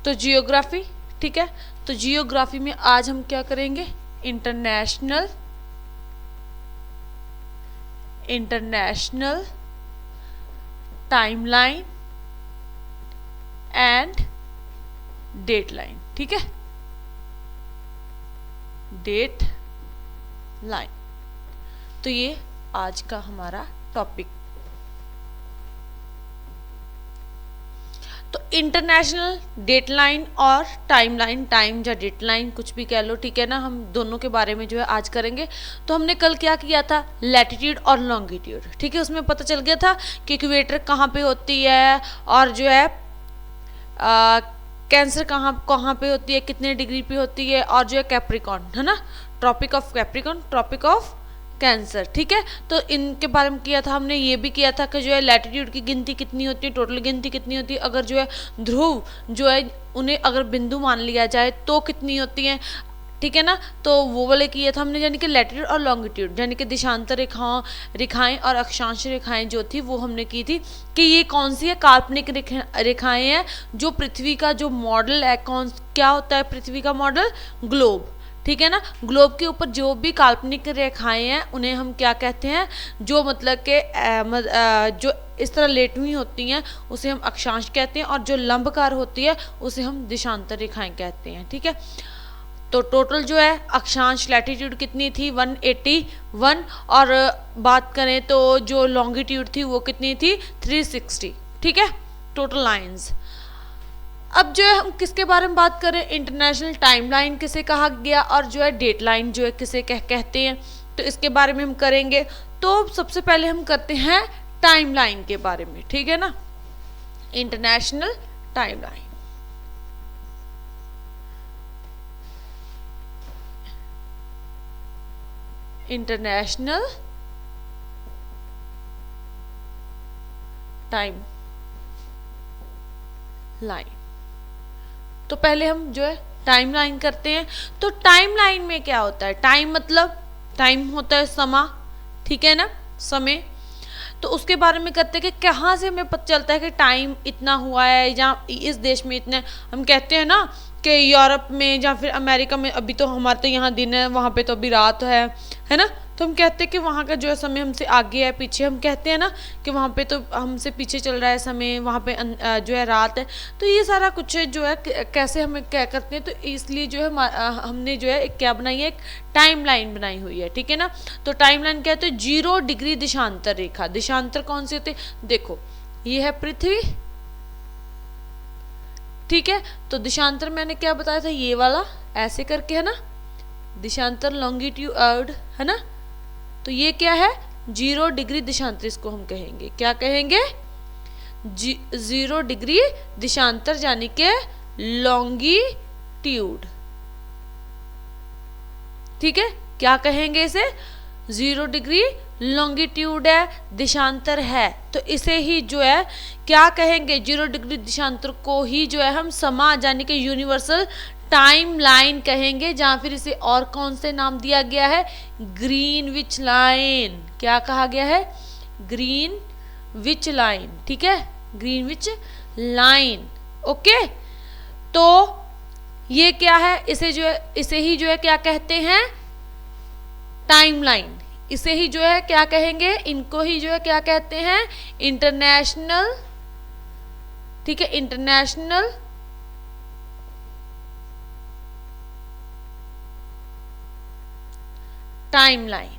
तो जियोग्राफी, ठीक है। तो जियोग्राफी में आज हम क्या करेंगे, international timeline and date line, ठीक है, डेट लाइन। तो ये आज का हमारा टॉपिक। तो इंटरनेशनल डेटलाइन और टाइमलाइन, टाइम या डेटलाइन कुछ भी कह लो, ठीक है ना, हम दोनों के बारे में जो है आज करेंगे। तो हमने कल क्या किया था, लैटिट्यूड और लॉन्गिट्यूड, ठीक है। उसमें पता चल गया था कि इक्वेटर कहाँ पे होती है और जो है कैंसर कहाँ पे होती है, कितने डिग्री पे होती है, और जो है कैप्रिकॉन, है ना, Tropic of Capricorn, Tropic of Cancer, ठीक है। तो इनके बारे में किया था हमने। ये भी किया था कि जो है लैटिट्यूड की गिनती कितनी होती है, टोटल गिनती कितनी होती है, अगर जो है ध्रुव जो है उन्हें अगर बिंदु मान लिया जाए तो कितनी होती है, ठीक है ना। तो वो वाले किया था हमने, यानी कि लैटिट्यूड और लॉन्गिट्यूड, यानी कि दिशांतर रेखाएं और अक्षांश रेखाएं जो थी वो हमने की थी कि ये कौन सी है, काल्पनिक रेखाएं हैं जो पृथ्वी का जो मॉडल है, क्या होता है पृथ्वी का मॉडल, ग्लोब, ठीक है ना। ग्लोब के ऊपर जो भी काल्पनिक रेखाएं हैं उन्हें हम क्या कहते हैं, जो मतलब के जो इस तरह लेटी हुई होती हैं उसे हम अक्षांश कहते हैं, और जो लंबकार होती है उसे हम दिशांतर रेखाएं कहते हैं, ठीक है। तो टोटल जो है अक्षांश लैटिट्यूड कितनी थी, 181, और बात करें तो जो लॉन्गिट्यूड थी वो कितनी थी, 360, ठीक है, टोटल लाइंस। अब जो है हम किसके बारे में बात करें, इंटरनेशनल टाइमलाइन किसे कहा गया, और जो है डेटलाइन जो है किसे कहते हैं, तो इसके बारे में हम करेंगे। तो सबसे पहले हम करते हैं टाइमलाइन के बारे में, ठीक है ना, international timeline. International time line. तो पहले हम जो है टाइमलाइन करते हैं। तो टाइमलाइन में क्या होता है, टाइम मतलब टाइम होता है समा, ठीक है ना, समय। तो उसके बारे में करते हैं कि कहाँ से हमें पता चलता है कि टाइम इतना हुआ है, या इस देश में इतने, हम कहते हैं ना कि यूरोप में या फिर अमेरिका में अभी तो हमारे तो यहाँ दिन है, वहाँ पे तो अभी रात है ना। तो हम कहते हैं कि वहाँ का जो है समय हमसे आगे है, पीछे, हम कहते हैं ना कि वहाँ पे तो हमसे पीछे चल रहा है समय, वहाँ पे जो है रात है। तो ये सारा कुछ जो है कैसे हमें क्या करते हैं, तो इसलिए जो है हमने जो है एक क्या बनाई है, एक टाइम लाइन बनाई हुई है, ठीक है ना। तो टाइम लाइन क्या है, 0 डिग्री दिशांतर रेखा। दिशांतर कौन से होते, देखो ये है पृथ्वी, ठीक है। तो दिशांतर मैंने क्या बताया था, ये वाला ऐसे करके, है ना, दिशांतर लॉन्गिट्यूड, है ना। तो ये क्या है, 0 डिग्री दिशांतर, इसको हम कहेंगे, क्या कहेंगे, 0 डिग्री दिशांतर, यानी के लॉन्गिट्यूड, ठीक है, क्या कहेंगे इसे, 0 डिग्री लॉन्गिट्यूड है, दिशांतर है। तो इसे ही जो है क्या कहेंगे, 0 डिग्री दिशांतर को ही जो है हम समा, यानी कि यूनिवर्सल टाइम लाइन कहेंगे, जहां फिर इसे और कौन से नाम दिया गया है, ग्रीनविच लाइन। क्या कहा गया है, ग्रीनविच लाइन, ठीक है, ग्रीनविच लाइन, ओके। तो ये क्या है, इसे जो है, इसे ही जो है क्या कहते हैं, टाइमलाइन। इसे ही जो है क्या कहेंगे, इनको ही जो है क्या कहते हैं, इंटरनेशनल, ठीक है, इंटरनेशनल टाइमलाइन,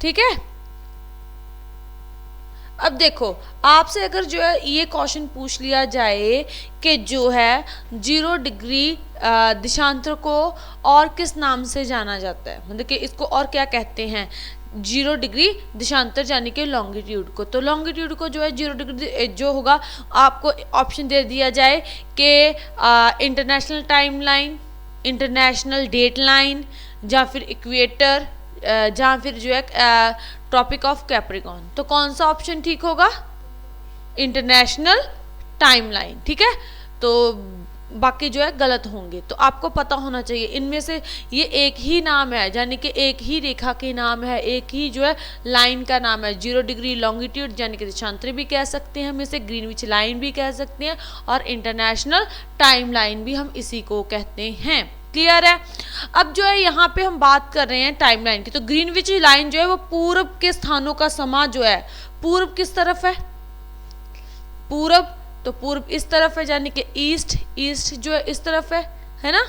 ठीक है। अब देखो आपसे अगर जो है ये क्वेश्चन पूछ लिया जाए कि जो है 0 डिग्री दिशांतर को और किस नाम से जाना जाता है, मतलब कि इसको और क्या कहते हैं, 0 डिग्री दिशांतर यानी कि लॉन्गिट्यूड को। तो लॉन्गिट्यूड को जो है 0 डिग्री जो होगा, आपको ऑप्शन दे दिया जाए कि international time line, international date line, या फिर इक्वेटर, जहाँ फिर जो है ट्रॉपिक ऑफ कैप्रिकॉन। तो कौन सा ऑप्शन ठीक होगा, इंटरनेशनल टाइमलाइन, ठीक है। तो बाकी जो है गलत होंगे। तो आपको पता होना चाहिए इनमें से ये एक ही नाम है, यानी कि एक ही रेखा के नाम है, एक ही जो है लाइन का नाम है। 0 डिग्री लॉन्गिट्यूड यानी कि देशांतर भी कह सकते हैं हम इसे, ग्रीनविच लाइन भी कह सकते हैं, और इंटरनेशनल टाइम लाइन भी हम इसी को कहते हैं। क्लियर है। अब जो है यहाँ पे हम बात कर रहे हैं टाइमलाइन की। तो ग्रीनविच लाइन जो है वो पूर्व के स्थानों का समा जो है, पूर्व किस तरफ है, पूर्व, तो पूर्व इस तरफ है यानी कि ईस्ट, ईस्ट जो है इस तरफ है ना,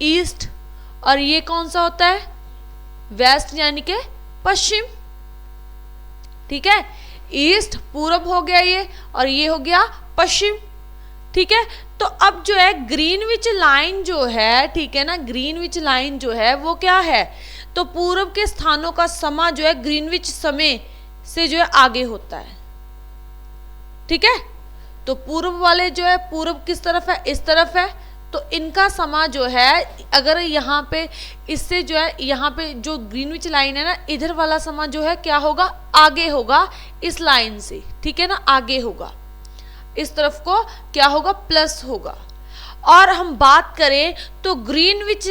ईस्ट। और ये कौन सा होता है, वेस्ट यानी कि पश्चिम। ठीक है, ईस्ट पूर्व हो गया ये, और ये हो गया पश्चिम। ठीक है, तो अब जो है ग्रीनविच लाइन जो है, ठीक है ना, ग्रीनविच लाइन जो है वो क्या है, तो पूर्व के स्थानों का समा जो है ग्रीनविच समय से जो है आगे होता है। ठीक है, तो पूर्व वाले जो है, पूर्व किस तरफ है, इस तरफ है, तो इनका समा जो है अगर यहाँ पे इससे जो है, यहाँ पे जो ग्रीनविच लाइन है ना, इधर वाला समा जो है क्या होगा, आगे होगा इस लाइन से। ठीक है ना, आगे होगा, इस तरफ को क्या होगा, प्लस होगा। और हम बात करें तो ग्रीनविच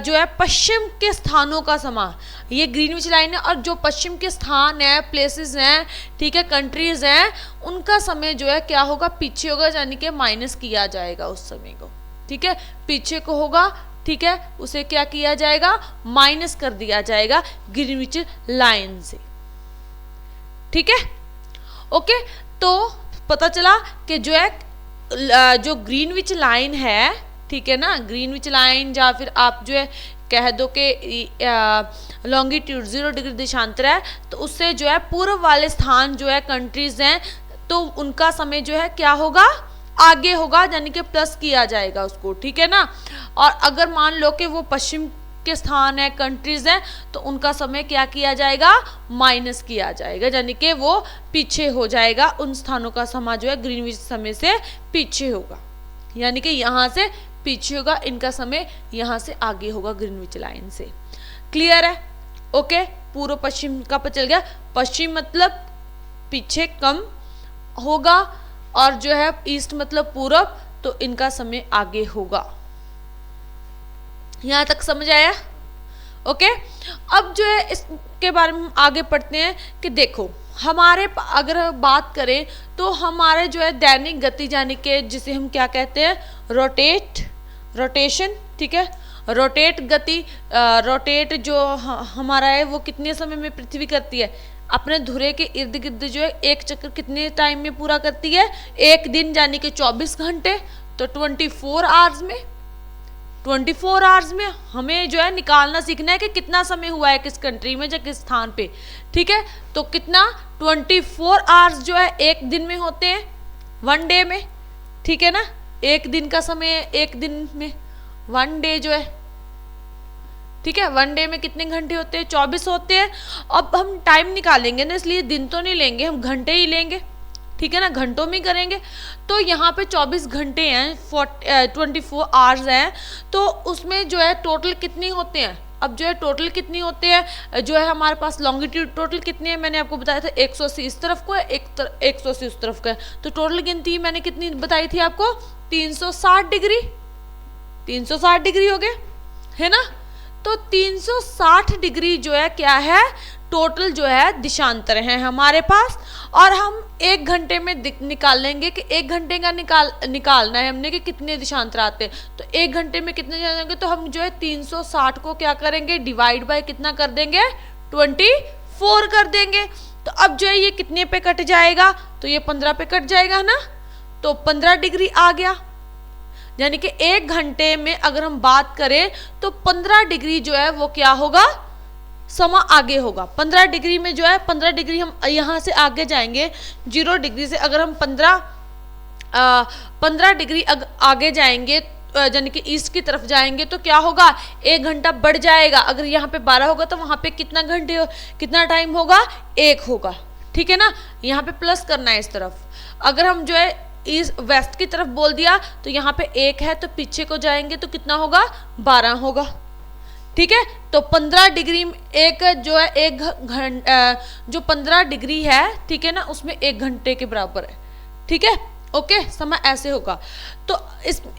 जो है पश्चिम के स्थानों का समा, ये ग्रीनविच लाइन है, और जो पश्चिम के स्थान है, प्लेसेस हैं, ठीक है, कंट्रीज हैं, उनका समय जो है क्या होगा, पीछे होगा, यानी कि माइनस किया जाएगा उस समय को। ठीक है, पीछे को होगा, ठीक है, उसे क्या किया जाएगा, माइनस कर दिया जाएगा ग्रीनविच लाइन से। ठीक है, ओके। तो पता चला कि जो है जो ग्रीनविच लाइन है, ठीक है ना, ग्रीनविच लाइन, या फिर आप जो है कह दो कि लॉन्गिट्यूड 0 डिग्री देशांतर है, तो उससे जो है पूर्व वाले स्थान जो है, कंट्रीज हैं, तो उनका समय जो है क्या होगा, आगे होगा, यानी कि प्लस किया जाएगा उसको। ठीक है ना, और अगर मान लो कि वो पश्चिम के स्थान है, कंट्रीज हैं, तो उनका समय क्या किया जाएगा, माइनस किया जाएगा, यानी कि वो पीछे हो जाएगा, उन स्थानों का समय जो है ग्रीनविच समय से पीछे होगा, यानी कि यहाँ से पीछे होगा, इनका समय यहाँ से आगे होगा ग्रीनविच लाइन से। क्लियर है, ओके। पूर्व पश्चिम का पता चल गया, पश्चिम मतलब पीछे कम होगा, और जो है ईस्ट मतलब पूर्व, तो इनका समय आगे होगा। यहाँ तक समझ आया, ओके। अब जो है इसके बारे में आगे पढ़ते हैं कि देखो हमारे अगर बात करें तो हमारे जो है दैनिक गति, यानी कि जिसे हम क्या कहते हैं, रोटेशन। ठीक है, रोटेट गति, रोटेट जो हमारा है वो कितने समय में पृथ्वी करती है, अपने धुरे के इर्द गिर्द जो है एक चक्कर कितने टाइम में पूरा करती है, एक दिन, यानी कि 24 घंटे, तो 24 आवर्स में, 24 आवर्स में हमें जो है निकालना सीखना है कि कितना समय हुआ है किस कंट्री में या किस स्थान पे। ठीक है, तो कितना, 24 आवर्स जो है एक दिन में होते हैं, 1 डे में। ठीक है ना, एक दिन का समय, एक दिन में 1 डे जो है, ठीक है, 1 डे में कितने घंटे होते हैं, 24 होते हैं। अब हम टाइम निकालेंगे ना, इसलिए दिन तो नहीं लेंगे, हम घंटे ही लेंगे। ठीक है ना, घंटों में करेंगे, तो यहाँ पे 24 घंटे हैं, 24 आवर्स हैं, तो उसमें जो है टोटल कितने होते हैं, अब जो है टोटल कितने होते हैं, जो है हमारे पास लॉन्गिट्यूड टोटल कितने हैं, मैंने आपको बताया था 180 इस तरफ को है, 180 उस तरफ का है, तो टोटल गिनती मैंने कितनी बताई थी आपको, 360 डिग्री, 360 डिग्री हो गए, है ना। तो 360 डिग्री जो है क्या है, टोटल जो है दिशांतर हैं हमारे पास, और हम 1 घंटे में निकाल लेंगे कि 1 घंटे का निकालना है हमने कि कितने दिशांतर आते हैं, तो 1 घंटे में कितने जाएंगे, तो हम जो है 360 को क्या करेंगे, डिवाइड बाय कितना कर देंगे, 24 कर देंगे। तो अब जो है ये कितने पे कट जाएगा, तो ये 15 पे कट जाएगा ना, तो 15 डिग्री आ गया, यानी कि 1 घंटे में अगर हम बात करें तो 15 डिग्री जो है वो क्या होगा, समा आगे होगा। 15 डिग्री में जो है 15 डिग्री हम यहाँ से आगे जाएंगे, 0 डिग्री से अगर हम 15 डिग्री आगे जाएंगे, यानी कि ईस्ट की तरफ जाएंगे, तो क्या होगा, 1 घंटा बढ़ जाएगा। अगर यहाँ पे 12 होगा तो वहाँ पे कितना घंटे, कितना टाइम होगा, 1 होगा। ठीक है ना, यहाँ पे प्लस करना है इस तरफ। अगर हम जो है ईस्ट वेस्ट की तरफ बोल दिया तो यहाँ पे 1 है, तो पीछे को जाएंगे तो कितना होगा, 12 होगा। ठीक है, तो 15 डिग्री एक जो है 1 घंटा, जो 15 डिग्री है, ठीक है ना, उसमें 1 घंटे के बराबर है। ठीक है, ओके, समय ऐसे होगा। तो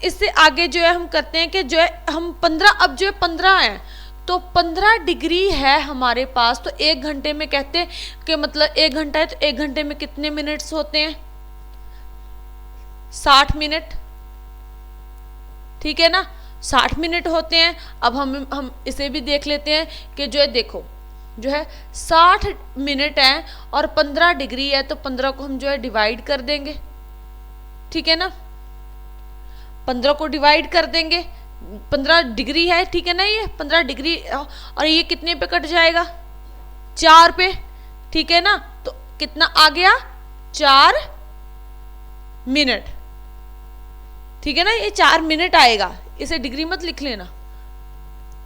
इससे आगे जो है हम करते हैं कि जो है हम 15, अब जो है 15 है तो 15 डिग्री है हमारे पास, तो 1 घंटे में कहते हैं कि मतलब 1 घंटा है तो 1 घंटे में कितने मिनट्स होते हैं, 60 मिनट, ठीक है ना, 60 मिनट होते हैं। अब हम इसे भी देख लेते हैं कि जो है देखो जो है 60 मिनट है और 15 डिग्री है, तो 15 को हम जो है डिवाइड कर देंगे, ठीक है ना, 15 को डिवाइड कर देंगे, 15 डिग्री है, ठीक है ना, ये 15 डिग्री और ये कितने पे कट जाएगा, 4 पे, ठीक है ना, तो कितना आ गया, 4 मिनट, ठीक है ना, ये 4 मिनट आएगा, इसे डिग्री मत लिख लेना,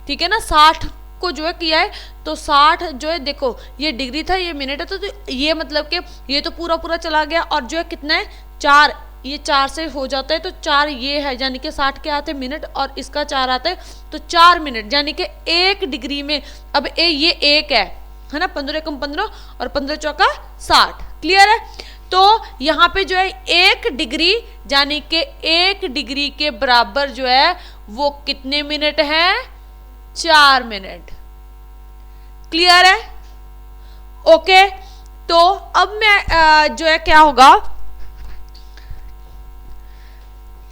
ठीक है ना। 60 को जो है किया है तो 60 जो है देखो ये डिग्री था ये मिनट है, तो ये मतलब कि ये तो पूरा पूरा चला गया, और जो है कितना है 4, ये 4 से हो जाता है तो 4 ये है, यानी कि 60 के आते मिनट और इसका 4 आता है तो 4 मिनट, यानी कि 1 डिग्री में, अब ये 1 है ना, 15 कम 15 और 15 चौका 60, क्लियर है। तो यहाँ पे जो है 1 डिग्री यानी कि 1 डिग्री के बराबर जो है वो कितने मिनट है, 4 मिनट, क्लियर है, ओके। तो अब मैं जो है क्या होगा,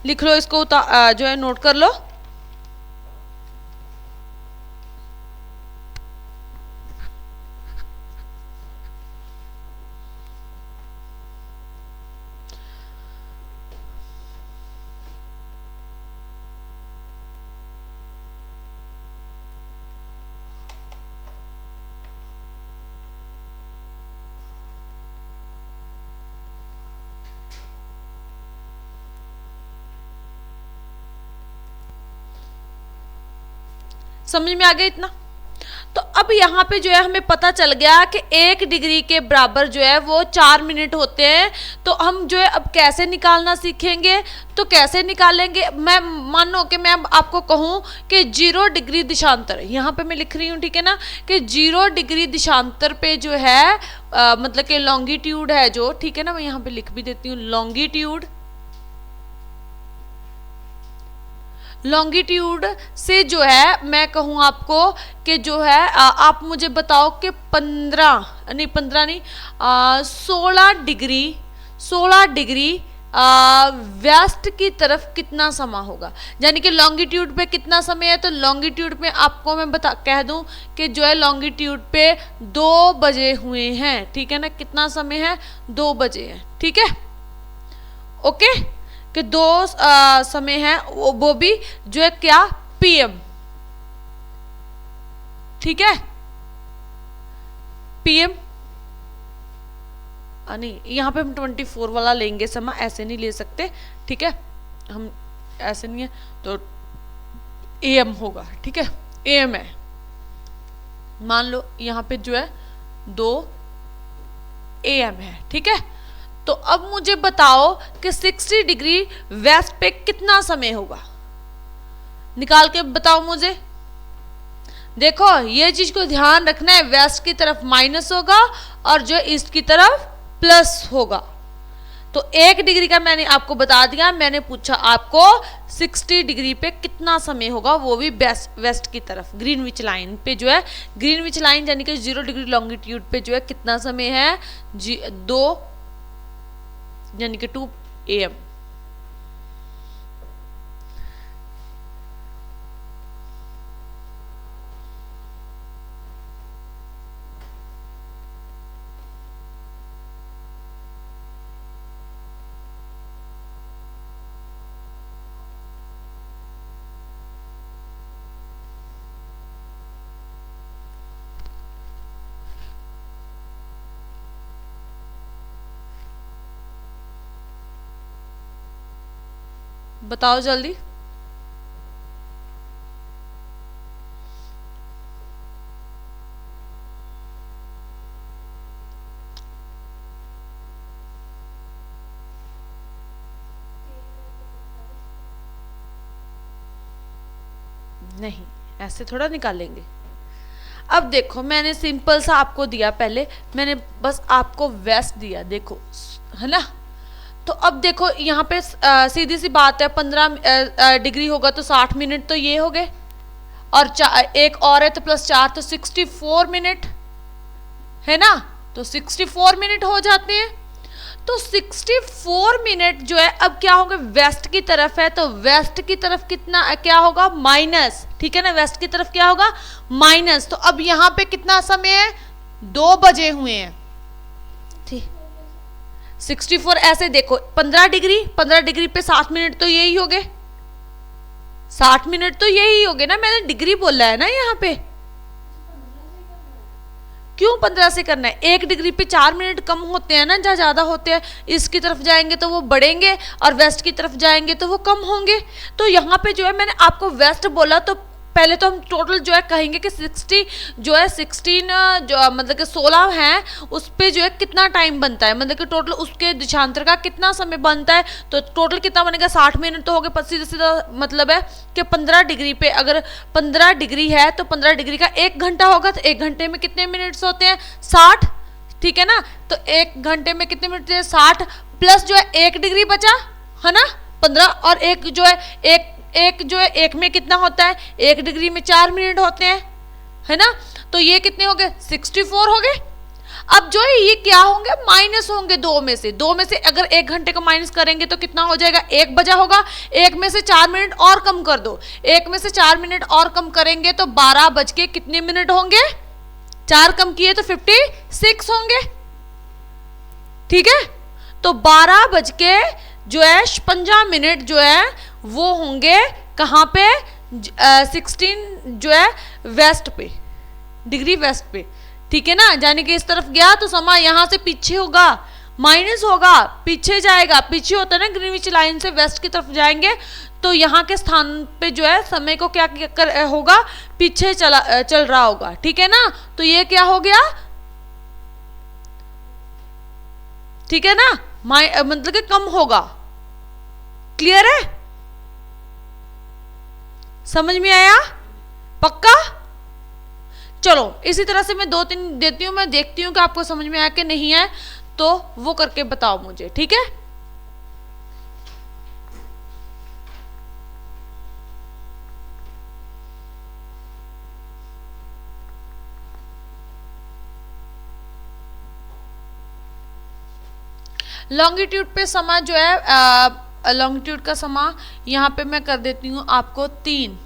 लिख लो इसको, जो है नोट कर लो, समझ में आ गया इतना। तो अब यहाँ पे जो है हमें पता चल गया कि 1 डिग्री के बराबर जो है वो 4 मिनट होते हैं। तो हम जो है अब कैसे निकालना सीखेंगे, तो कैसे निकालेंगे, मैं मानो कि मैं आपको कहूँ कि 0 डिग्री दिशांतर, यहाँ पे मैं लिख रही हूँ, ठीक है ना, कि 0 डिग्री दिशांतर पे जो है मतलब कि लॉन्गिट्यूड है जो, ठीक है ना, मैं यहाँ पे लिख भी देती हूँ लॉन्गिट्यूड से जो है मैं कहूँ आपको कि जो है आप मुझे बताओ कि 16 डिग्री वेस्ट की तरफ कितना समय होगा, यानी कि लॉन्गिट्यूड पे कितना समय है, तो लॉन्गिट्यूड पे आपको मैं कह दूं कि जो है लॉन्गिट्यूड पे 2 बजे हुए हैं, ठीक है ना, कितना समय है, 2 बजे है, ठीक है, ओके, कि 2 समय है, वो भी जो है क्या, पीएम, ठीक है, पीएम, नहीं यहाँ पे हम 24 वाला लेंगे समय, ऐसे नहीं ले सकते, ठीक है, हम ऐसे नहीं है तो एएम होगा, ठीक है, एएम है, मान लो यहाँ पे जो है 2 एएम है, ठीक है। तो अब मुझे बताओ कि 60 डिग्री वेस्ट पे कितना समय होगा, निकाल के बताओ मुझे। देखो ये चीज को ध्यान रखना है, वेस्ट की तरफ माइनस होगा और जो ईस्ट की तरफ प्लस होगा। तो 1 डिग्री का मैंने आपको बता दिया, मैंने पूछा आपको 60 डिग्री पे कितना समय होगा, वो भी वेस्ट की तरफ ग्रीनविच लाइन पे जो है, ग्रीनविच लाइन यानी कि 0 डिग्री लॉन्गिट्यूड पे जो है कितना समय है, 2 यानी कि 2 AM। बताओ जल्दी, नहीं ऐसे थोड़ा निकालेंगे। अब देखो मैंने सिंपल सा आपको दिया, पहले मैंने बस आपको वेस्ट दिया, देखो है ना, तो अब देखो यहाँ पे सीधी सी बात है, 15 डिग्री होगा तो 60 मिनट तो ये हो गए, और एक और है तो +4 तो 64 मिनट है ना, तो 64 मिनट हो जाते हैं। तो 64 मिनट जो है अब क्या होगा, वेस्ट की तरफ है, तो वेस्ट की तरफ कितना क्या होगा, माइनस, ठीक है ना, वेस्ट की तरफ क्या होगा, माइनस। तो अब यहां पे कितना समय है, 2 बजे हुए हैं, ठीक। 64 ऐसे देखो, 15 डिग्री पे 7 मिनट तो यही हो गए, 60 मिनट तो यही हो गए ना, मैंने डिग्री बोला है ना यहाँ पे। क्यों 15 से करना है, 1 डिग्री पे 4 मिनट कम होते हैं ना, जहाँ ज़्यादा होते हैं, ईस्ट की तरफ जाएंगे तो वो बढ़ेंगे और वेस्ट की तरफ जाएंगे तो वो कम होंगे। तो यहाँ पे जो है मैंने आपको वेस्ट बोला, तो पहले तो हम टोटल जो है कहेंगे कि 16 जो है 16 जो मतलब कि 16 हैं, उस पर जो है कितना टाइम बनता है, मतलब कि टोटल उसके दिशांतर का कितना समय बनता है, तो टोटल कितना बनेगा, 60 मिनट तो हो गए। सीधा सीधा मतलब है कि 15 डिग्री पे अगर 15 डिग्री है तो 15 डिग्री का 1 घंटा होगा, तो 1 घंटे में कितने मिनट्स होते हैं, 60, ठीक है ना। तो 1 घंटे में कितने मिनट थे, 60 प्लस जो है 1 डिग्री बचा है ना, 15, और एक जो है एक जो है 1 में कितना होता है, 1 डिग्री में 4 मिनट होते हैं, है ना। तो ये कितने हो गए, 64 हो गए। अब जो है ये क्या होंगे, माइनस होंगे 2 में से अगर 1 घंटे को माइनस करेंगे तो कितना हो जाएगा, 1 बजा होगा, 1 में से 4 मिनट और कम कर दो, 1 में से 4 मिनट और कम करेंगे तो 12 बज के कितने मिनट होंगे, 4 कम किए तो 56 होंगे, ठीक है। तो 12 बज के जो है 56 मिनट जो है वो होंगे कहाँ पे, 16 जो है वेस्ट पे, डिग्री वेस्ट पे, ठीक है ना। यानी कि इस तरफ गया तो समय यहां से पीछे होगा, माइनस होगा, पीछे जाएगा, पीछे होता है ना ग्रीनविच लाइन से वेस्ट की तरफ जाएंगे तो यहाँ के स्थान पे जो है समय को क्या होगा, पीछे चल रहा होगा, ठीक है ना। तो ये क्या हो गया, ठीक है ना, मतलब कि कम होगा, क्लियर है, समझ में आया, पक्का। चलो इसी तरह से मैं 2-3 देती हूं, मैं देखती हूं कि आपको समझ में आया कि नहीं है, तो वो करके बताओ मुझे, ठीक है। लॉन्गिट्यूड पे समा जो है लॉन्गिट्यूड का समा यहाँ पे मैं कर देती हूँ आपको 3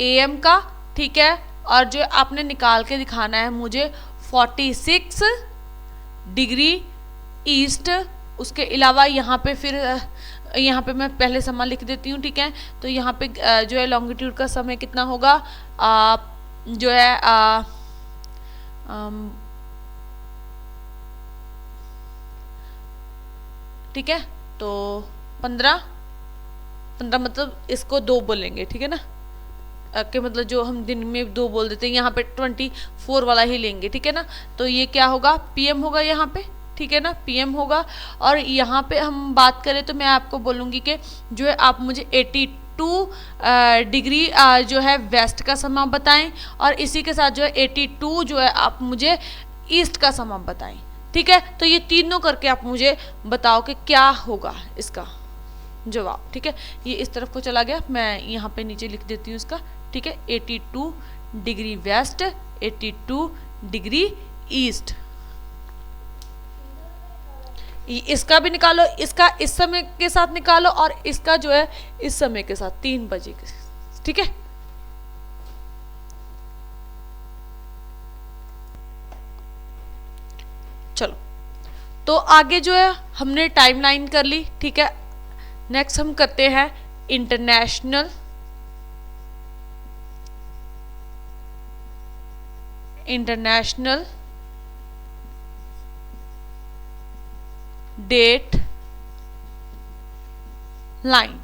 AM का, ठीक है। और जो आपने निकाल के दिखाना है मुझे 46 डिग्री ईस्ट। उसके अलावा यहाँ पे फिर यहाँ पे मैं पहले समा लिख देती हूँ, ठीक है। तो यहाँ पे जो है लॉन्गिट्यूड का समय कितना होगा, जो है ठीक है, तो 15 मतलब इसको 2 बोलेंगे, ठीक है ना, कि मतलब जो हम दिन में 2 बोल देते हैं, यहाँ पे 24 वाला ही लेंगे, ठीक है ना। तो ये क्या होगा, PM होगा यहाँ पे, ठीक है ना, PM होगा। और यहाँ पे हम बात करें तो मैं आपको बोलूँगी कि जो है आप मुझे 82 डिग्री जो है वेस्ट का समय बताएं, और इसी के साथ जो है 82 जो है आप मुझे ईस्ट का समय बताएं, ठीक है। तो ये तीनों करके आप मुझे बताओ कि क्या होगा इसका जवाब, ठीक है। ये इस तरफ को चला गया, मैं यहाँ पे नीचे लिख देती हूँ इसका, ठीक है। 82 डिग्री वेस्ट, 82 डिग्री ईस्ट। इसका भी निकालो, इसका इस समय के साथ निकालो, और इसका जो है इस समय के साथ 3 बजे के, ठीक है। चलो तो आगे जो है हमने टाइमलाइन कर ली, ठीक है। नेक्स्ट हम करते हैं इंटरनेशनल डेट लाइन,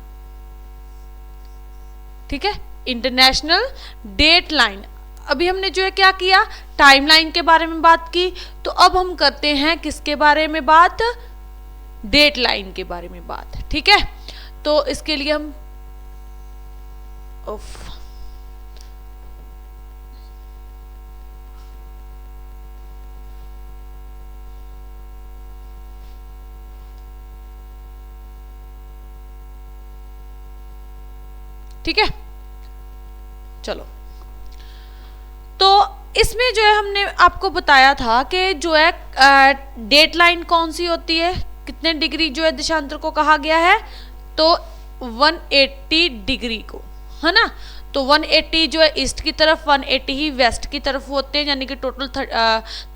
ठीक है, इंटरनेशनल डेट लाइन। अभी हमने जो है क्या किया, टाइमलाइन के बारे में बात की, तो अब हम करते हैं किसके बारे में बात, डेट लाइन के बारे में बात, ठीक है। तो इसके लिए हम ठीक है, चलो। तो इसमें जो है हमने आपको बताया था कि जो है डेट लाइन कौन सी होती है, कितने डिग्री जो है देशांतर को कहा गया है, तो 180 डिग्री को, है ना। तो 180 जो है ईस्ट की तरफ, 180 ही वेस्ट की तरफ होते हैं, यानी कि टोटल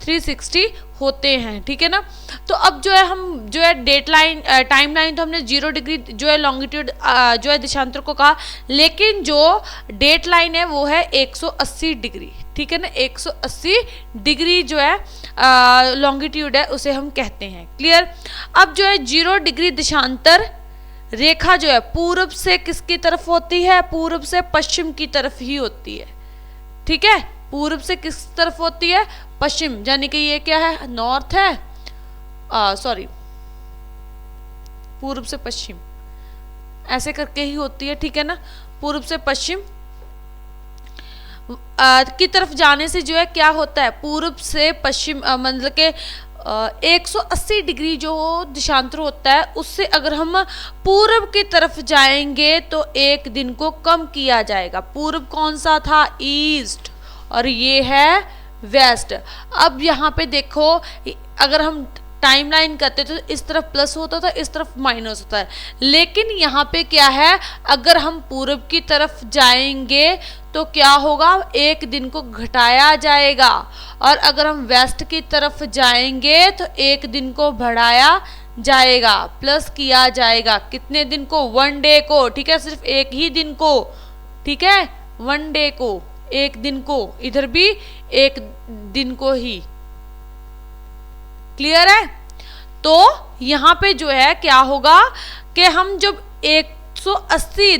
360 होते हैं, ठीक है ना। तो अब जो है हम जो है डेट लाइन टाइम लाइन तो हमने 0 डिग्री जो है लॉन्गिट्यूड जो है देशांतर को कहा, लेकिन जो डेट लाइन है वो है 180 डिग्री, ठीक है ना। 180 डिग्री जो है लॉन्गिट्यूड है उसे हम कहते हैं। क्लियर। अब जो है 0 डिग्री देशांतर रेखा जो है पूर्व से किसकी तरफ होती है, पूर्व से पश्चिम की तरफ ही होती है, ठीक है। पूर्व से किस तरफ होती है, पश्चिम, यानी कि ये क्या है, नॉर्थ है, सॉरी पूर्व से पश्चिम ऐसे करके ही होती है, ठीक है ना। पूर्व से पश्चिम की तरफ जाने से जो है क्या होता है, पूर्व से पश्चिम मतलब के 180 डिग्री जो देशांतर होता है उससे अगर हम पूर्व की तरफ जाएंगे तो एक दिन को कम किया जाएगा। पूर्व कौन सा था, ईस्ट, और ये है वेस्ट। अब यहाँ पे देखो अगर हम टाइम लाइन करते तो इस तरफ प्लस होता था, इस तरफ माइनस होता है, लेकिन यहाँ पे क्या है, अगर हम पूर्व की तरफ जाएंगे तो क्या होगा, एक दिन को घटाया जाएगा, और अगर हम वेस्ट की तरफ जाएंगे तो एक दिन को बढ़ाया जाएगा, प्लस किया जाएगा। कितने दिन को, 1 डे को, ठीक है, सिर्फ एक ही दिन को, ठीक है, 1 डे को, एक दिन को, इधर भी एक दिन को ही। क्लियर है। तो यहां पे जो है क्या होगा कि हम जब 180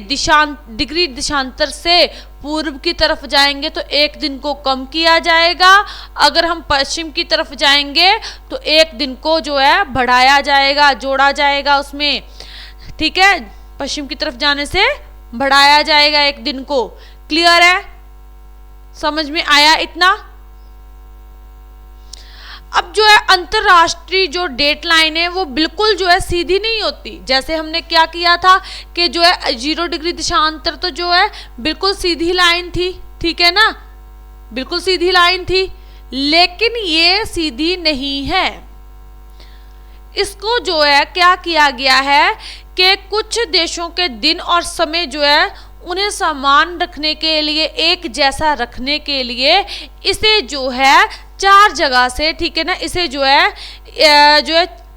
डिग्री देशांतर से पूर्व की तरफ जाएंगे तो एक दिन को कम किया जाएगा, अगर हम पश्चिम की तरफ जाएंगे तो एक दिन को जो है बढ़ाया जाएगा, जोड़ा जाएगा उसमें, ठीक है। पश्चिम की तरफ जाने से बढ़ाया जाएगा एक दिन को। क्लियर है, समझ में आया इतना। अब जो है अंतरराष्ट्रीय जो डेट लाइन है वो बिल्कुल जो है सीधी नहीं होती। जैसे हमने क्या किया था कि जो है 0 डिग्री देशांतर तो जो है बिल्कुल सीधी लाइन थी, ठीक है ना, बिल्कुल सीधी लाइन थी, लेकिन ये सीधी नहीं है। इसको जो है क्या किया गया है कि कुछ देशों के दिन और समय जो है उन्हें समान रखने के लिए, एक जैसा रखने के लिए इसे जो है 4 जगह से, ठीक है ना, इसे जो है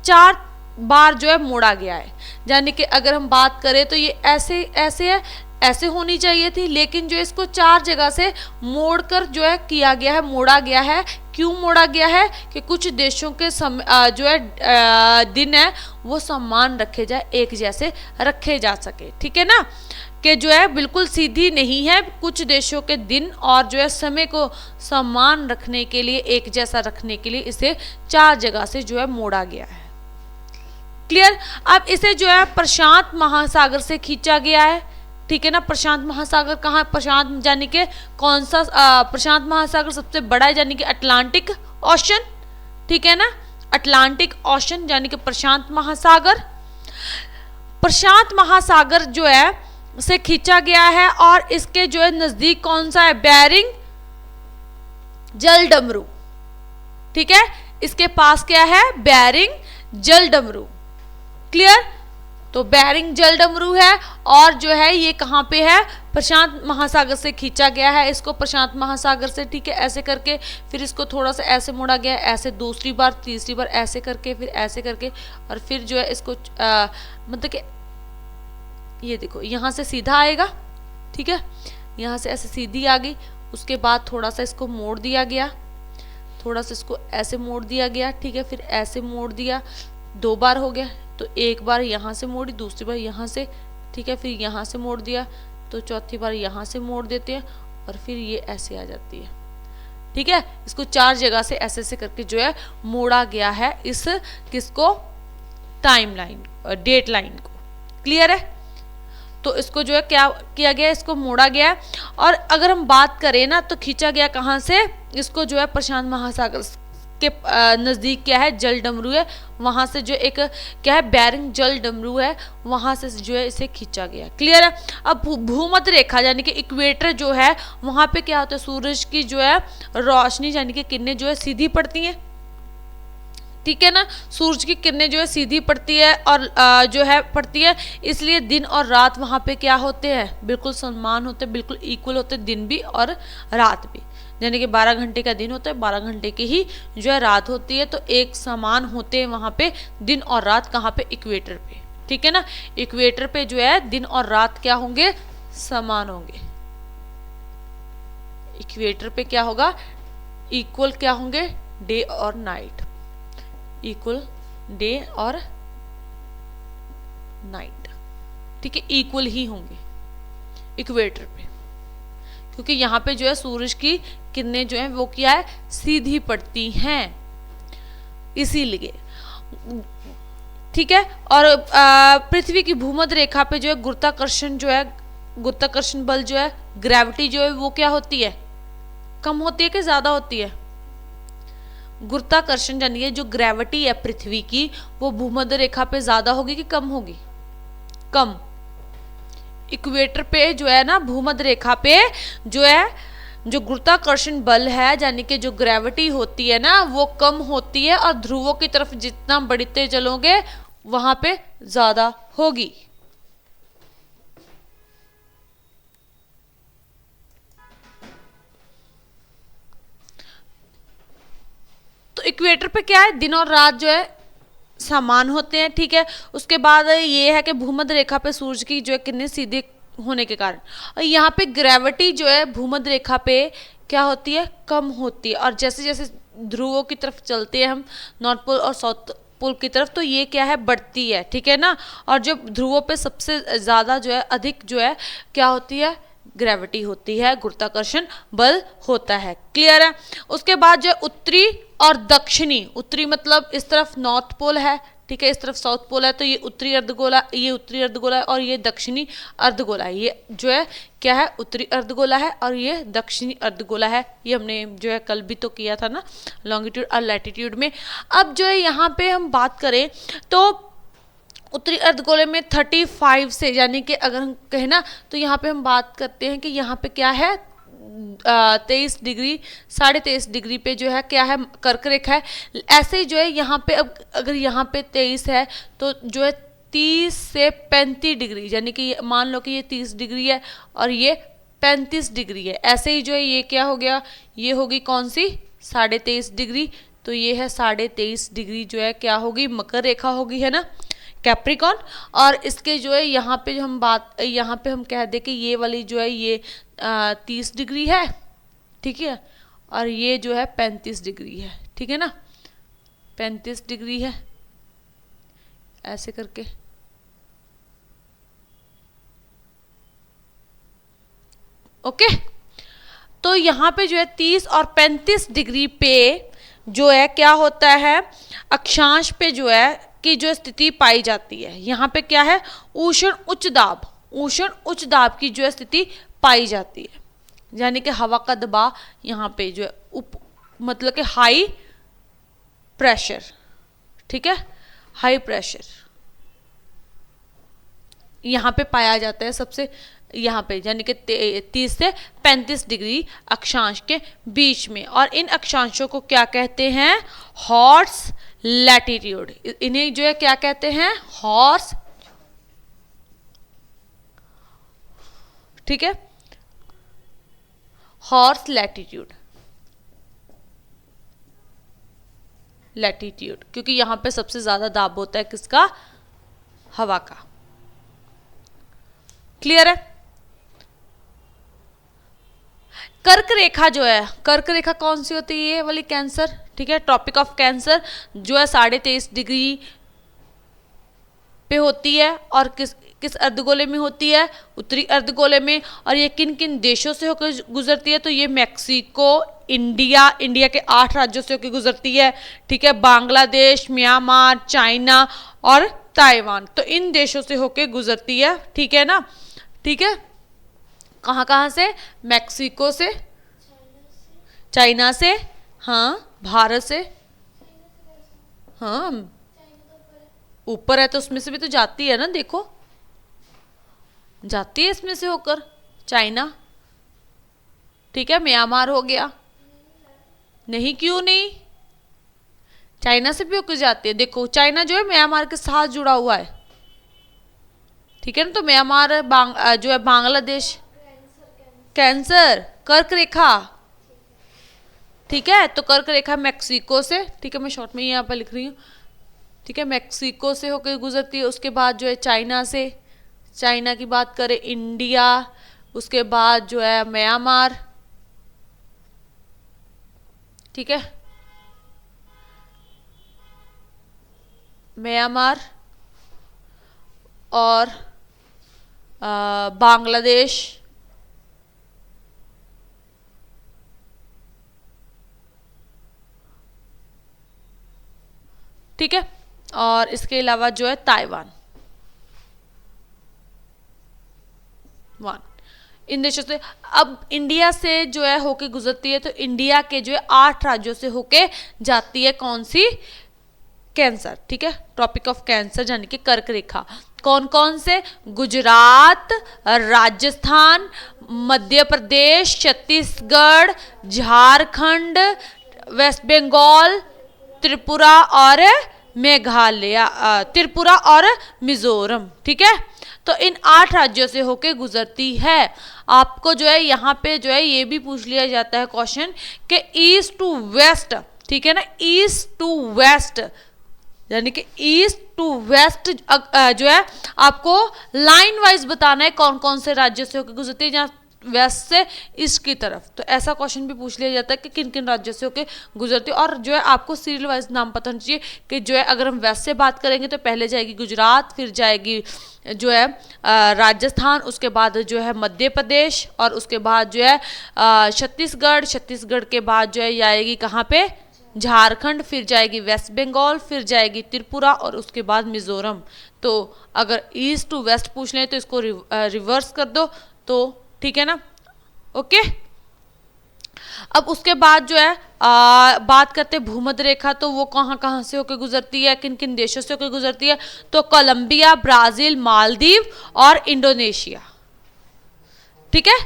4 बार जो है मोड़ा गया है। यानी कि अगर हम बात करें तो ये ऐसे ऐसे है, ऐसे होनी चाहिए थी, लेकिन जो इसको 4 जगह से मोड़कर जो है किया गया है, मोड़ा गया है। क्यों मोड़ा गया है कि कुछ देशों के जो है दिन है वो समान रखे जाए, एक जैसे रखे जा सके, ठीक है ना, कि जो है बिल्कुल सीधी नहीं है। कुछ देशों के दिन और जो है समय को समान रखने के लिए, एक जैसा रखने के लिए इसे 4 जगह से जो है मोड़ा गया है। क्लियर। अब इसे जो है प्रशांत महासागर से खींचा गया है, ठीक है ना। प्रशांत महासागर कहाँ है, प्रशांत यानी कि कौन सा, प्रशांत महासागर सबसे बड़ा है, यानी कि अटलांटिक ओशन, ठीक है ना, अटलांटिक ओशन यानी कि प्रशांत महासागर। प्रशांत महासागर जो है से खींचा गया है और इसके जो है नजदीक कौन सा है, बेरिंग जल डमरू, ठीक है, इसके पास क्या है, बेरिंग जल डमरू। क्लियर। तो बेरिंग जल डमरू है और जो है ये कहाँ पे है, प्रशांत महासागर से खींचा गया है, इसको प्रशांत महासागर से, ठीक है, ऐसे करके फिर इसको थोड़ा सा ऐसे मोड़ा गया है, ऐसे दूसरी बार, तीसरी बार ऐसे करके, फिर ऐसे करके, और फिर जो है इसको मतलब कि ये देखो यहाँ से सीधा आएगा, ठीक है, यहाँ से ऐसे सीधी आ गई, उसके बाद थोड़ा सा इसको मोड़ दिया गया, थोड़ा सा इसको ऐसे मोड़ दिया गया, ठीक है, फिर ऐसे मोड़ दिया, 2 बार हो गया, तो एक बार यहाँ से मोड़ी, दूसरी बार यहाँ से, ठीक है, फिर यहाँ से मोड़ दिया, तो चौथी बार यहाँ से मोड़ देते हैं और फिर ये ऐसे आ जाती है, ठीक है। इसको 4 जगह से ऐसे ऐसे करके जो है मोड़ा गया है, इस किसको, टाइम लाइन, डेट लाइन को। क्लियर है। तो इसको जो है क्या किया गया, इसको मोड़ा गया। और अगर हम बात करें ना तो खींचा गया कहाँ से, इसको जो है प्रशांत महासागर के नज़दीक क्या है, जल डमरू है, वहां से जो एक क्या है, बेरिंग जल डमरू है, वहां से जो है इसे खींचा गया। क्लियर है। अब भूमध्य रेखा यानी कि इक्वेटर जो है, वहां पे क्या होता है, सूरज की जो है रोशनी यानी कि किरणें जो है सीधी पड़ती हैं, ठीक है ना, सूरज की किरणें जो है सीधी पड़ती है और जो है पड़ती है, इसलिए दिन और रात वहाँ पे क्या होते हैं, बिल्कुल समान होते हैं, बिल्कुल इक्वल होते हैं, दिन भी और रात भी। यानी कि 12 घंटे का दिन होता है, 12 घंटे की ही जो है रात होती है, तो एक समान होते हैं वहाँ पे दिन और रात, कहाँ पे, इक्वेटर पे, ठीक है ना। इक्वेटर पे जो है दिन और रात क्या होंगे, समान होंगे। इक्वेटर पे क्या होगा, इक्वल क्या होंगे, डे और नाइट, इक्वल डे और नाइट, ठीक है, इक्वल ही होंगे इक्वेटर पे, क्योंकि यहाँ पे जो है सूरज की किरणें जो है वो क्या है, सीधी पड़ती हैं, इसीलिए, ठीक है। और पृथ्वी की भूमध्य रेखा पे जो है गुरुत्वाकर्षण जो है, गुरुत्वाकर्षण बल जो है, ग्रेविटी जो है वो क्या होती है, कम होती है कि ज्यादा होती है। गुरुत्वाकर्षण यानी जो ग्रेविटी है पृथ्वी की, वो भूमध्य रेखा पे ज्यादा होगी कि कम होगी, कम। इक्वेटर पे जो है ना, भूमध्य रेखा पे जो है, जो गुरुत्वाकर्षण बल है यानी कि जो ग्रेविटी होती है ना, वो कम होती है, और ध्रुवों की तरफ जितना बढ़ते चलोगे वहां पे ज्यादा होगी। तो इक्वेटर पे क्या है, दिन और रात जो है समान होते हैं, ठीक है। उसके बाद ये है कि भूमध्य रेखा पे सूरज की जो है किरणें सीधे होने के कारण, और यहाँ पे ग्रेविटी जो है भूमध्य रेखा पे क्या होती है, कम होती है, और जैसे जैसे ध्रुवों की तरफ चलते हैं हम, नॉर्थ पोल और साउथ पोल की तरफ, तो ये क्या है, बढ़ती है, ठीक है ना। और जो ध्रुवों पे सबसे ज्यादा जो है, अधिक जो है क्या होती है, ग्रेविटी होती है, गुरुत्वाकर्षण बल होता है। क्लियर है। उसके बाद जो उत्तरी और दक्षिणी, उत्तरी मतलब इस तरफ नॉर्थ पोल है, ठीक है, इस तरफ साउथ पोल है, तो ये उत्तरी अर्धगोला, ये उत्तरी अर्धगोला है, और ये दक्षिणी अर्धगोला है। ये जो है क्या है, उत्तरी अर्धगोला है, और ये दक्षिणी अर्धगोला है। ये हमने जो है कल भी तो किया था ना, लॉन्गिट्यूड और लैटिट्यूड में। अब जो है यहाँ पे हम बात करें तो उत्तरी अर्धगोले में 35 से, यानी कि अगर हम कहें ना, तो यहाँ पे हम बात करते हैं कि यहाँ पे क्या है, 23 डिग्री, 23.5 डिग्री पे जो है क्या है, कर्क रेखा है। ऐसे ही जो है यहाँ पे, अब अगर यहाँ पे 23 है तो जो है 30 से 35 डिग्री, यानी कि मान लो कि ये 30 डिग्री है और ये 35 डिग्री है। ऐसे ही जो है ये क्या हो गया, ये होगी कौन सी, 23.5 डिग्री, तो ये है 23.5 डिग्री जो है क्या होगी, मकर रेखा होगी, है ना, कैप्रिकॉन। और इसके जो है यहाँ पे जो हम बात, यहाँ पे हम कह दें कि ये वाली जो है ये 30 डिग्री है, ठीक है, और ये जो है 35 डिग्री है, ठीक है ना, 35 डिग्री है, ऐसे करके। ओके, तो यहाँ पे जो है 30 और 35 डिग्री पे जो है क्या होता है, अक्षांश पे जो है की जो स्थिति पाई जाती है। यहाँ पे क्या है, उष्ण उच्च दाब, उष्ण उच्च दाब की जो है स्थिति पाई जाती है, यानी कि हवा का दबाव यहाँ पे जो है मतलब कि हाई प्रेशर, ठीक है, हाई प्रेशर यहाँ पे पाया जाता है सबसे, यहाँ पे यानी कि 30 से 35 डिग्री अक्षांश के बीच में। और इन अक्षांशों को क्या कहते हैं, हॉर्स लैटिट्यूड। इन्हें जो है क्या कहते हैं, हॉर्स, ठीक है, हॉर्स लैटिट्यूड, लैटिट्यूड, क्योंकि यहां पे सबसे ज्यादा दाब होता है किसका, हवा का। क्लियर है। कर्क रेखा जो है, कर्क रेखा कौन सी होती है, ये वाली कैंसर, ठीक है, ट्रॉपिक ऑफ कैंसर जो है 23.5 डिग्री पे होती है, और किस अर्धगोले में होती है, उत्तरी अर्धगोले में। और ये किन किन देशों से होकर गुजरती है, तो ये मैक्सिको, इंडिया, इंडिया के 8 राज्यों से होकर गुजरती है, ठीक है, बांग्लादेश, म्यांमार, चाइना और ताइवान, तो इन देशों से होकर गुजरती है, ठीक है ना, ठीक है। कहाँ कहाँ से, मैक्सिको से, चाइना से, हाँ, भारत से, हाँ ऊपर है तो उसमें से भी तो जाती है ना, देखो जाती है इसमें से होकर चाइना। ठीक है, म्यांमार हो गया। नहीं, क्यों नहीं, चाइना से भी होकर जाती है। देखो चाइना जो है म्यांमार के साथ जुड़ा हुआ है। ठीक है ना, तो म्यांमार जो है बांग्लादेश, कैंसर, कर्क रेखा। ठीक है, तो कर्क रेखा मैक्सिको से, ठीक है मैं शॉर्ट में यहाँ पर लिख रही हूँ। ठीक है, मैक्सिको से होकर गुजरती है। उसके बाद जो है चाइना से, चाइना की बात करें इंडिया, उसके बाद जो है म्यांमार। ठीक है, म्यांमार और बांग्लादेश। ठीक है, और इसके अलावा जो है ताइवान, इन देशों से। अब इंडिया से जो है होके गुजरती है, तो इंडिया के जो है 8 राज्यों से होके जाती है कौन सी, कैंसर। ठीक है, ट्रॉपिक ऑफ कैंसर यानी कि कर्क रेखा। कौन कौन से, गुजरात, राजस्थान, मध्य प्रदेश, छत्तीसगढ़, झारखंड, वेस्ट बंगाल, त्रिपुरा और मेघालय, त्रिपुरा और मिजोरम। ठीक है, तो इन 8 राज्यों से होके गुजरती है। आपको जो है यहाँ पे जो है ये भी पूछ लिया जाता है क्वेश्चन कि ईस्ट टू वेस्ट, ठीक है ना, ईस्ट टू वेस्ट यानी कि ईस्ट टू वेस्ट जो है आपको लाइन वाइज बताना है कौन कौन से राज्य से होकर गुजरती है, जहाँ वेस्ट से ईस्ट की तरफ। तो ऐसा क्वेश्चन भी पूछ लिया जाता है कि किन किन राज्यों से होकर गुजरती है। और जो है आपको सीरियल वाइज नाम पता होना चाहिए कि जो है अगर हम वेस्ट से बात करेंगे तो पहले जाएगी गुजरात, फिर जाएगी जो है राजस्थान, उसके बाद जो है मध्य प्रदेश, और उसके बाद जो है छत्तीसगढ़, छत्तीसगढ़ के बाद जो है आएगी कहाँ पे, झारखंड, फिर जाएगी वेस्ट बंगाल, फिर जाएगी त्रिपुरा और उसके बाद मिजोरम। तो अगर ईस्ट टू वेस्ट पूछ लें तो इसको रिवर्स कर दो, तो ठीक है ना, ओके। अब उसके बाद जो है बात करते हैं भूमध्य रेखा, तो वो कहाँ कहाँ से होकर गुजरती है, किन किन देशों से होकर गुजरती है, तो कोलंबिया, ब्राजील, मालदीव और इंडोनेशिया। ठीक है,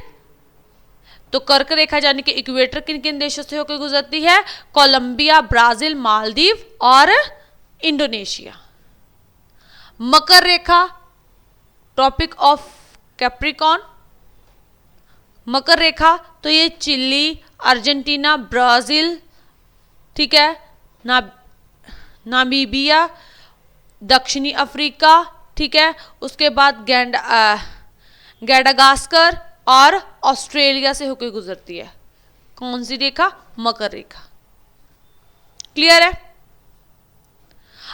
तो कर्क रेखा यानी कि इक्वेटर किन किन देशों से होकर गुजरती है, कोलंबिया, ब्राजील, मालदीव और इंडोनेशिया। मकर रेखा, ट्रॉपिक ऑफ कैप्रिकॉर्न, मकर रेखा, तो ये चिली, अर्जेंटीना, ब्राजील, ठीक है, नामीबिया, दक्षिणी अफ्रीका, ठीक है, उसके बाद गैडागास्कर और ऑस्ट्रेलिया से होकर गुजरती है। कौन सी रेखा, मकर रेखा। क्लियर है।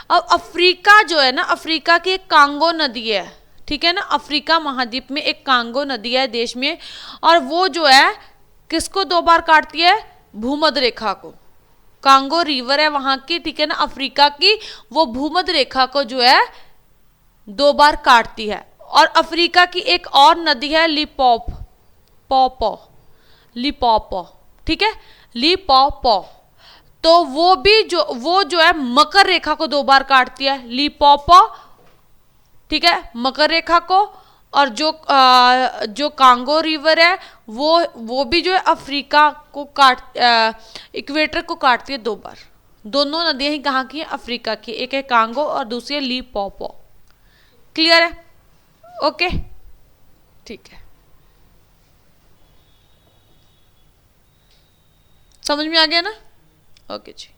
अब अफ्रीका जो है ना, अफ्रीका की एक कांगो नदी है, ठीक है ना, अफ्रीका महाद्वीप में एक कांगो नदी है देश में, और वो जो है किसको 2 बार काटती है, भूमध्य रेखा को। कांगो रिवर है वहां की, ठीक है ना, अफ्रीका की, वो भूमध्य रेखा को जो है 2 बार काटती है। और अफ्रीका की एक और नदी है लिपोपो, ठीक है, लिपोपो, तो वो जो है मकर रेखा को 2 बार काटती है, लिपोपो, ठीक है, मकर रेखा को। और जो कांगो रिवर है वो भी जो है अफ्रीका को इक्वेटर को काटती है 2 बार। दोनों नदियां ही कहाँ की हैं, अफ्रीका की, एक है कांगो और दूसरी है लिपोपो। क्लियर है, ओके, ठीक है, समझ में आ गया ना, ओके जी।